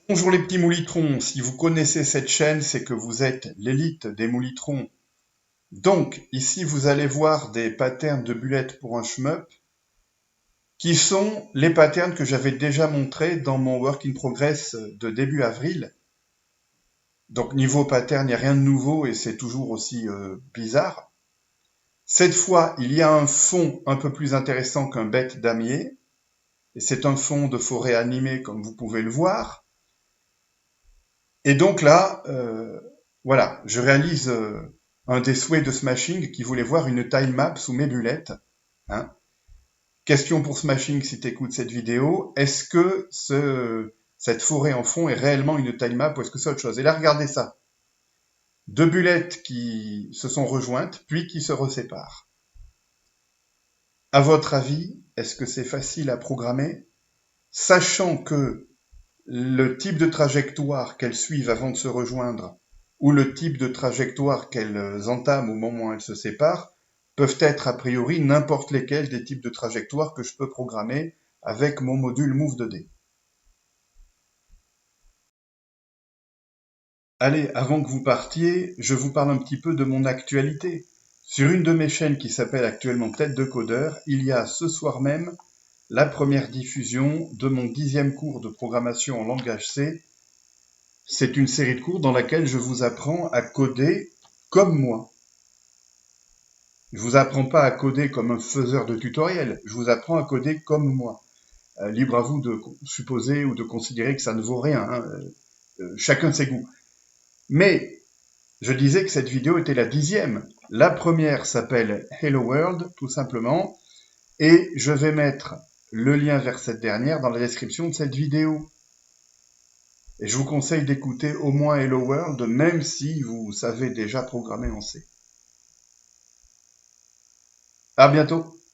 Bonjour les petits moulitrons, si vous connaissez cette chaîne, c'est que vous êtes l'élite des moulitrons. Donc, ici vous allez voir des patterns de bullet pour un shmup, qui sont les patterns que j'avais déjà montrés dans mon work in progress de début avril. Donc niveau pattern, il n'y a rien de nouveau et c'est toujours aussi bizarre. Cette fois, il y a un fond un peu plus intéressant qu'un bec damier, et c'est un fond de forêt animé comme vous pouvez le voir. Et donc là, voilà, je réalise un des souhaits de Smashing qui voulait voir une tile map sous mes bulettes. Hein. Question pour Smashing si tu écoutes cette vidéo, est-ce que cette forêt en fond est réellement une tile map ou est-ce que c'est autre chose? Et là, regardez ça. Deux bulettes qui se sont rejointes, puis qui se reséparent. À votre avis, est-ce que c'est facile à programmer? Sachant que le type de trajectoire qu'elles suivent avant de se rejoindre ou le type de trajectoire qu'elles entament au moment où elles se séparent peuvent être a priori n'importe lesquels des types de trajectoires que je peux programmer avec mon module Move2D. Allez, avant que vous partiez, je vous parle un petit peu de mon actualité. Sur une de mes chaînes qui s'appelle actuellement Tête de codeur, il y a ce soir même la première diffusion de mon 10e cours de programmation en langage C. C'est une série de cours dans laquelle je vous apprends à coder comme moi. Je vous apprends pas à coder comme un faiseur de tutoriel, je vous apprends à coder comme moi. Libre à vous de supposer ou de considérer que ça ne vaut rien, hein. Chacun ses goûts. Mais je disais que cette vidéo était la 10e. La première s'appelle Hello World, tout simplement, et je vais mettre le lien vers cette dernière dans la description de cette vidéo. Et je vous conseille d'écouter au moins Hello World, même si vous savez déjà programmer en C. À bientôt!